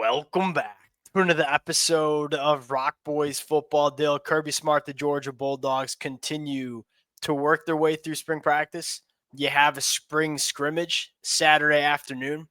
Welcome back to another episode of Rock Boys Football. Dill, Kirby Smart, the Georgia Bulldogs continue to work their way through spring practice. You have a spring scrimmage Saturday afternoon.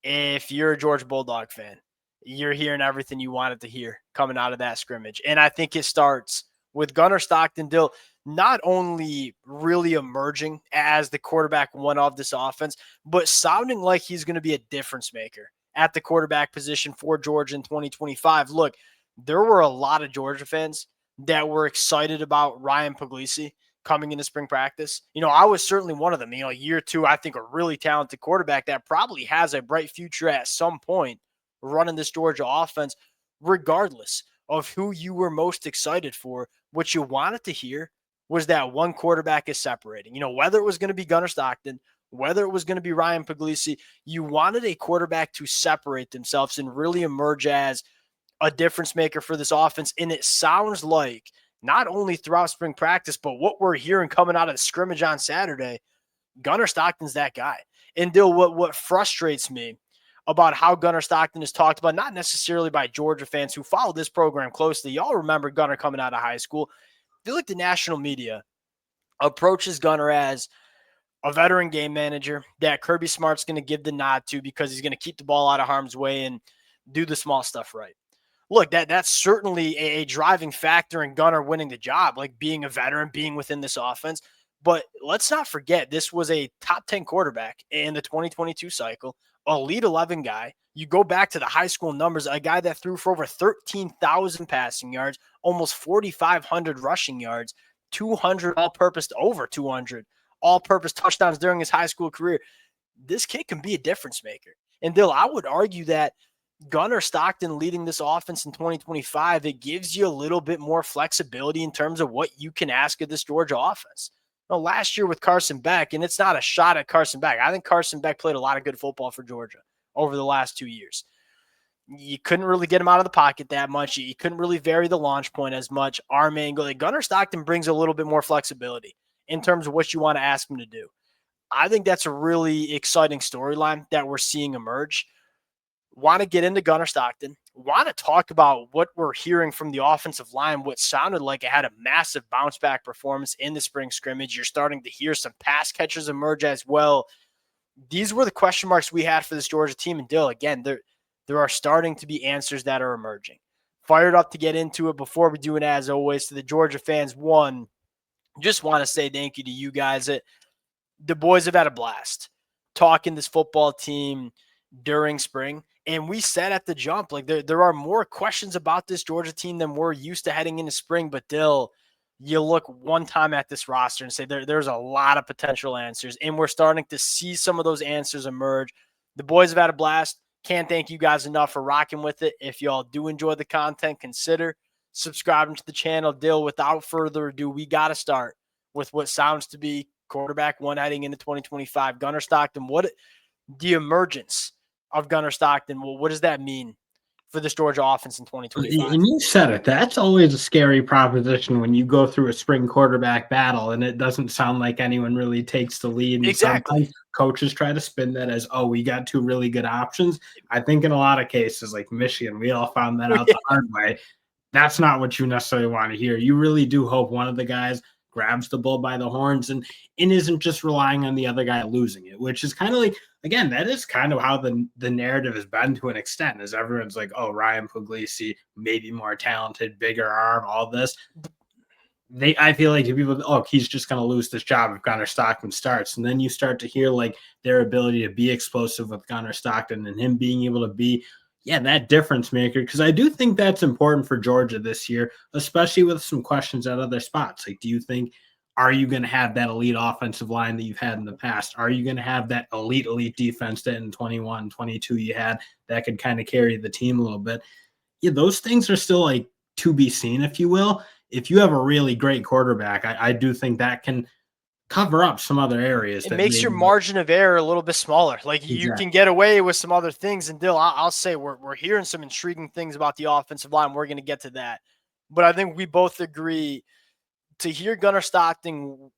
If you're a Georgia Bulldog fan, you're hearing everything you wanted to hear coming out of that scrimmage. And I think it starts with Gunnar Stockton, Dill, not only really emerging as the quarterback one of this offense, but sounding like he's going to be a difference maker at the quarterback position for Georgia in 2025. Look, there were a lot of Georgia fans that were excited about Ryan Puglisi coming into spring practice. I was certainly one of them. Year two, I think a really talented quarterback that probably has a bright future at some point running this Georgia offense, regardless of who you were most excited for. What you wanted to hear was that one quarterback is separating. Whether it was going to be Gunnar Stockton, whether it was going to be Ryan Puglisi, you wanted a quarterback to separate themselves and really emerge as a difference maker for this offense. And it sounds like not only throughout spring practice, but what we're hearing coming out of the scrimmage on Saturday, Gunnar Stockton's that guy. And Dill, what frustrates me about how Gunnar Stockton is talked about, not necessarily by Georgia fans who follow this program closely. Y'all remember Gunnar coming out of high school. I feel like the national media approaches Gunnar as a veteran game manager that Kirby Smart's going to give the nod to because he's going to keep the ball out of harm's way and do the small stuff right. Look, that's certainly a driving factor in Gunnar winning the job, like being a veteran, being within this offense. But let's not forget, this was a top 10 quarterback in the 2022 cycle, elite 11 guy. You go back to the high school numbers, a guy that threw for over 13,000 passing yards, almost 4,500 rushing yards, 200 all-purpose, over 200 all-purpose touchdowns during his high school career. This kid can be a difference maker. And Dill, I would argue that Gunnar Stockton leading this offense in 2025, it gives you a little bit more flexibility in terms of what you can ask of this Georgia offense. Last year with Carson Beck, and it's not a shot at Carson Beck. I think Carson Beck played a lot of good football for Georgia over the last 2 years. You couldn't really get him out of the pocket that much. You couldn't really vary the launch point as much. Arm angle. Gunnar Stockton brings a little bit more flexibility in terms of what you want to ask him to do. I think that's a really exciting storyline that we're seeing emerge. Want to get into Gunnar Stockton, want to talk about what we're hearing from the offensive line, what sounded like it had a massive bounce back performance in the spring scrimmage. You're starting to hear some pass catchers emerge as well. These were the question marks we had for this Georgia team. And Dill, again, there are starting to be answers that are emerging. Fired up to get into it. Before we do it, as always, to the Georgia fans, one, just want to say thank you to you guys. The boys have had a blast talking this football team during spring. And we said at the jump, like there are more questions about this Georgia team than we're used to heading into spring. But Dill, you look one time at this roster and say there's a lot of potential answers. And we're starting to see some of those answers emerge. The boys have had a blast. Can't thank you guys enough for rocking with it. If y'all do enjoy the content, consider subscribing to the channel. Dill, without further ado, we got to start with what sounds to be quarterback one heading into 2025. Gunnar Stockton, what the emergence of Gunnar Stockton, well, what does that mean for this Georgia offense in 2025? And you said it. That's always a scary proposition when you go through a spring quarterback battle and it doesn't sound like anyone really takes the lead. And exactly. Sometimes coaches try to spin that as, oh, we got two really good options. I think in a lot of cases, like Michigan, we all found that out the hard way. That's not what you necessarily want to hear. You really do hope one of the guys grabs the bull by the horns and isn't just relying on the other guy losing it, which is kind of like, again, that is kind of how the narrative has been to an extent, is everyone's like, oh, Ryan Puglisi, maybe more talented, bigger arm, all this. I feel like people, oh, he's just going to lose this job if Gunnar Stockton starts. And then you start to hear like their ability to be explosive with Gunnar Stockton and him being able to be, that difference maker. Because I do think that's important for Georgia this year, especially with some questions at other spots. Like, do you think, are you going to have that elite offensive line that you've had in the past? Are you going to have that elite defense that in 21, 22 you had that could kind of carry the team a little bit? Yeah, those things are still like to be seen, if you will. If you have a really great quarterback, I do think that can cover up some other areas. It makes your margin of error a little bit smaller. Like Exactly. You can get away with some other things. And Dill, I'll say we're hearing some intriguing things about the offensive line. We're going to get to that. But I think we both agree to hear Gunnar Stockton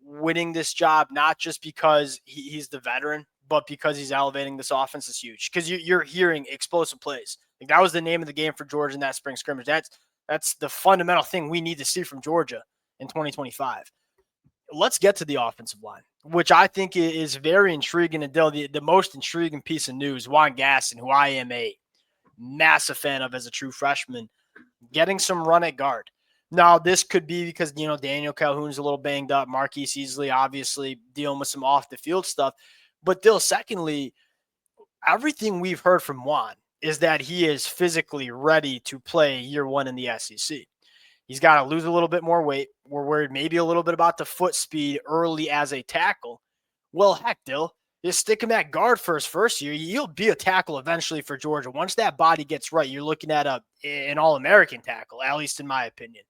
winning this job, not just because he's the veteran, but because he's elevating this offense is huge because you're hearing explosive plays. Like that was the name of the game for Georgia in that spring scrimmage. That's the fundamental thing we need to see from Georgia in 2025. Let's get to the offensive line, which I think is very intriguing. And the most intriguing piece of news, Juan Gaston, who I am a massive fan of as a true freshman, getting some run at guard. Now, this could be because, Daniel Calhoun's a little banged up. Marquise Easley, obviously, dealing with some off-the-field stuff. But, Dill, secondly, everything we've heard from Juan is that he is physically ready to play year one in the SEC. He's got to lose a little bit more weight. We're worried maybe a little bit about the foot speed early as a tackle. Well, heck, Dill, just stick him at guard for his first year. He'll be a tackle eventually for Georgia. Once that body gets right, you're looking at an All-American tackle, at least in my opinion.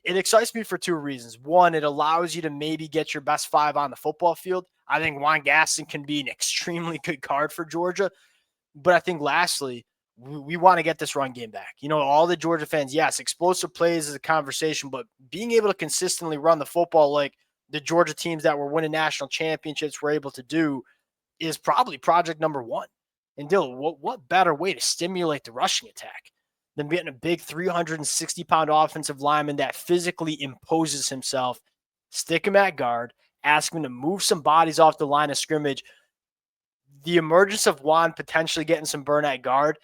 It excites me for two reasons. One, it allows you to maybe get your best five on the football field. I think Juan Gaston can be an extremely good guard for Georgia. But I think lastly, we want to get this run game back. All the Georgia fans, yes, explosive plays is a conversation, but being able to consistently run the football like the Georgia teams that were winning national championships were able to do is probably project number one. And Dylan, what better way to stimulate the rushing attack than getting a big 360-pound offensive lineman that physically imposes himself, stick him at guard, ask him to move some bodies off the line of scrimmage. The emergence of Juan potentially getting some burn at guard,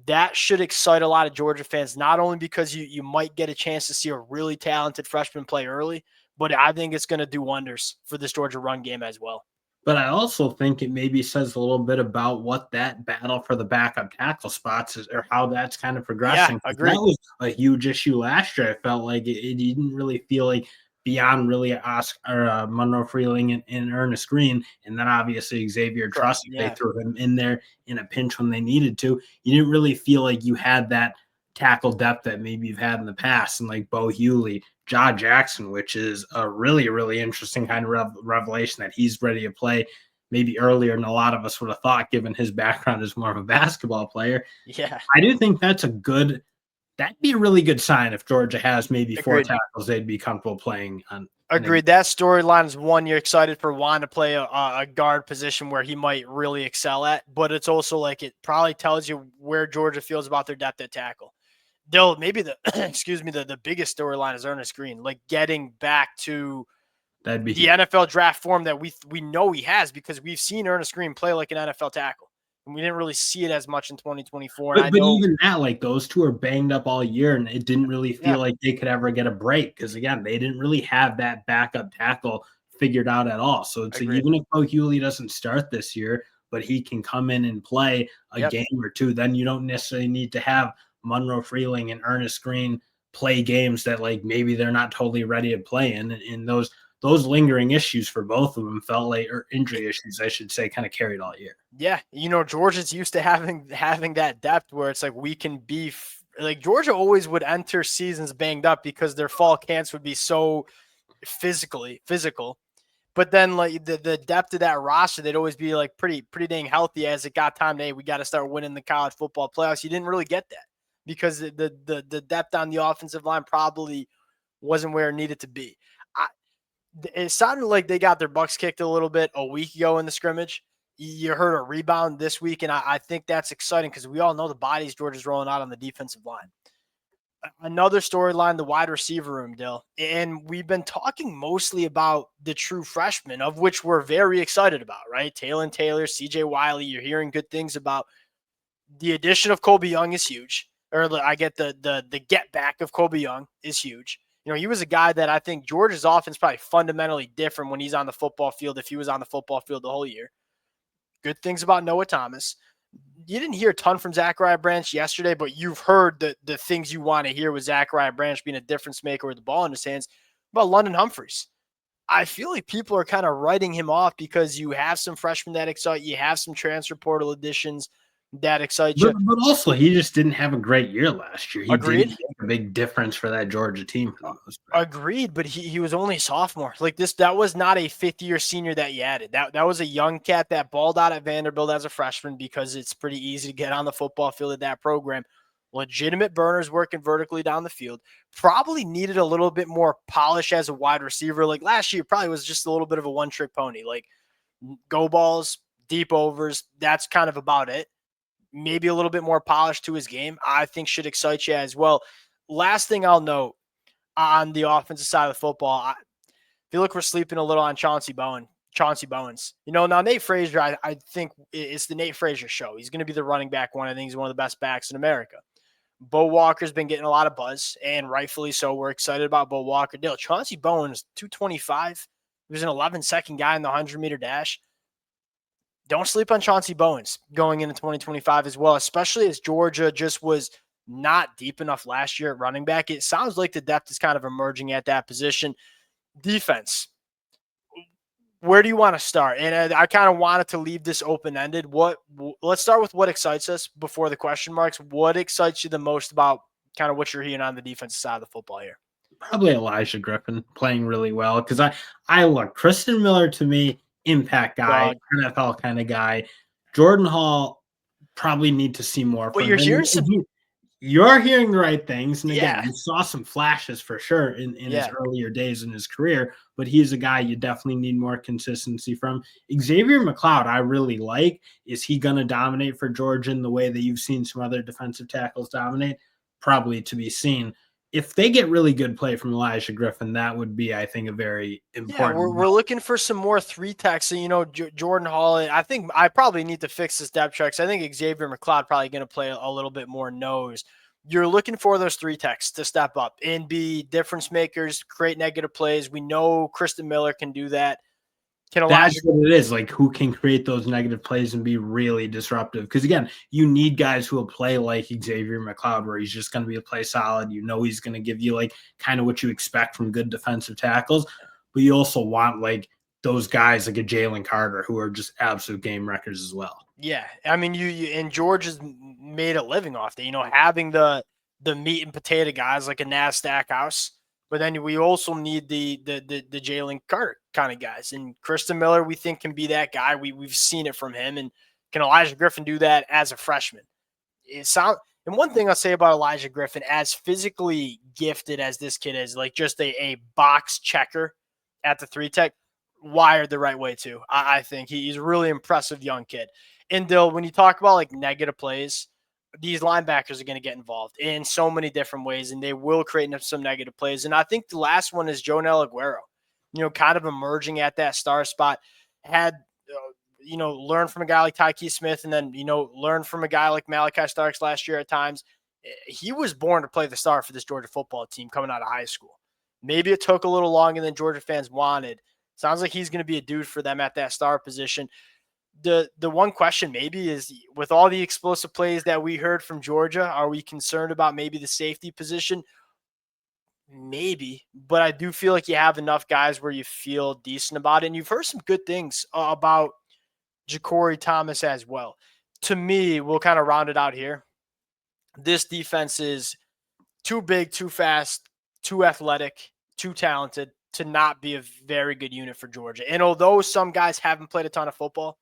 that should excite a lot of Georgia fans, not only because you might get a chance to see a really talented freshman play early, but I think it's going to do wonders for this Georgia run game as well. But I also think it maybe says a little bit about what that battle for the backup tackle spots is, or how that's kind of progressing. Yeah, agreed. That was a huge issue last year. I felt like it didn't really feel like beyond really Monroe Freeling and Ernest Green, and then obviously Xavier Truss, they threw him in there in a pinch when they needed to. You didn't really feel like you had that tackle depth that maybe you've had in the past, and like Bo Hewley, Ja Jackson, which is a really, really interesting kind of revelation that he's ready to play maybe earlier than a lot of us would have thought, given his background as more of a basketball player. Yeah. I do think that'd be a really good sign if Georgia has maybe four tackles they'd be comfortable playing on. Agreed. That storyline is one you're excited for Juan to play a guard position where he might really excel at, but it's also like it probably tells you where Georgia feels about their depth at tackle. Though maybe the biggest storyline is Ernest Green, like getting back to the NFL draft form that we know he has, because we've seen Ernest Green play like an NFL tackle, and we didn't really see it as much in 2024. But even that, like those two are banged up all year, and it didn't really feel like they could ever get a break because again, they didn't really have that backup tackle figured out at all. So it's like, even if Bo Hewley doesn't start this year, but he can come in and play a game or two, then you don't necessarily need to have Monroe Freeling and Ernest Green play games that like maybe they're not totally ready to play in. And those lingering issues for both of them felt like, or injury issues, I should say, kind of carried all year. Yeah. Georgia's used to having that depth where it's like we can be like Georgia always would enter seasons banged up because their fall camps would be so physical. But then like the depth of that roster, they'd always be like pretty dang healthy as it got time to, hey, we got to start winning the college football playoffs. You didn't really get that because the depth on the offensive line probably wasn't where it needed to be. It sounded like they got their butts kicked a little bit a week ago in the scrimmage. You heard a rebound this week, and I think that's exciting because we all know the bodies Georgia's rolling out on the defensive line. Another storyline, the wide receiver room, Dill. And we've been talking mostly about the true freshmen, of which we're very excited about, right? Taylor Taylor, CJ Wiley, you're hearing good things about. The addition of Colby Young is huge. Or I get the get back of Colby Young is huge. He was a guy that I think Georgia's offense probably fundamentally different when he's on the football field if he was on the football field the whole year. Good things about Noah Thomas. You didn't hear a ton from Zachariah Branch yesterday, but you've heard the things you want to hear with Zachariah Branch being a difference maker with the ball in his hands. About London Humphreys. I feel like people are kind of writing him off because you have some freshmen that excite you, have some transfer portal additions that excite you. But also, he just didn't have a great year last year. He Agreed. didn't make a big difference for that Georgia team. Agreed, but he was only a sophomore. Like that was not a fifth-year senior that you added. That was a young cat that balled out at Vanderbilt as a freshman because it's pretty easy to get on the football field at that program. Legitimate burners working vertically down the field. Probably needed a little bit more polish as a wide receiver. Like last year, probably was just a little bit of a one-trick pony. Like go balls, deep overs. That's kind of about it. Maybe a little bit more polish to his game, I think should excite you as well. Last thing I'll note on the offensive side of the football, I feel like we're sleeping a little on Chauncey Bowens. Now Nate Frazier, I think it's the Nate Frazier show. He's going to be the running back one. I think he's one of the best backs in America. Bo Walker's been getting a lot of buzz, and rightfully so. We're excited about Bo Walker. Chauncey Bowens, 225. He was an 11-second guy in the 100-meter dash. Don't sleep on Chauncey Bowens going into 2025 as well, especially as Georgia just was not deep enough last year at running back. It sounds like the depth is kind of emerging at that position. Defense. Where do you want to start? And I kind of wanted to leave this open-ended. Let's start with what excites us before the question marks. What excites you the most about kind of what you're hearing on the defensive side of the football here? Probably Elijah Griffin playing really well, because I look, Kristen Miller to me, impact guy, NFL kind of guy. Jordan Hall, probably need to see more from you're him. Hearing some. You're hearing the right things. And again, Yeah. you saw some flashes for sure in his earlier days in his career, but he's a guy you definitely need more consistency from. Xavier McLeod, I really like. Is he going to dominate for Georgia in the way that you've seen some other defensive tackles dominate? Probably to be seen. If they get really good play from Elijah Griffin, that would be, I think, a very important. Yeah, we're looking for some more 3-techs. So, Jordan Hall, I think I probably need to fix this depth chart. I think Xavier McLeod probably going to play a little bit more nose. You're looking for those 3-techs to step up and be difference makers, create negative plays. We know Kristen Miller can do that. That's what it is. Like, who can create those negative plays and be really disruptive? Because again, you need guys who will play like Xavier McLeod, where he's just going to be a play solid. He's going to give you like kind of what you expect from good defensive tackles, but you also want like those guys like a Jalen Carter who are just absolute game wreckers as well. Yeah, I mean, you and Georgia's made a living off that. Having the meat and potato guys like a Naz Stackhouse. But then we also need the Jalen Carter kind of guys. And Kristen Miller, we think, can be that guy. We've seen it from him. And can Elijah Griffin do that as a freshman? And one thing I'll say about Elijah Griffin, as physically gifted as this kid is, like just a box checker at the 3-tech, wired the right way too. I think he's a really impressive young kid. And Dill, when you talk about like negative plays, these linebackers are going to get involved in so many different ways, and they will create some negative plays. And I think the last one is Jonel Aguero, kind of emerging at that star spot, had, learned from a guy like Tyke Smith, and then, learned from a guy like Malachi Starks last year at times. He was born to play the star for this Georgia football team coming out of high school. Maybe it took a little longer than Georgia fans wanted. Sounds like he's going to be a dude for them at that star position. The one question maybe is, with all the explosive plays that we heard from Georgia, are we concerned about maybe the safety position? Maybe, but I do feel like you have enough guys where you feel decent about it. And you've heard some good things about Ja'Cory Thomas as well. To me, we'll kind of round it out here. This defense is too big, too fast, too athletic, too talented to not be a very good unit for Georgia. And although some guys haven't played a ton of football,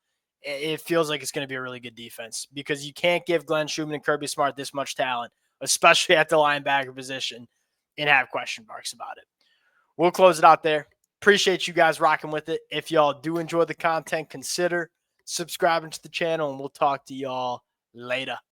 it feels like it's going to be a really good defense, because you can't give Glenn Schumann and Kirby Smart this much talent, especially at the linebacker position, and have question marks about it. We'll close it out there. Appreciate you guys rocking with it. If y'all do enjoy the content, consider subscribing to the channel, and we'll talk to y'all later.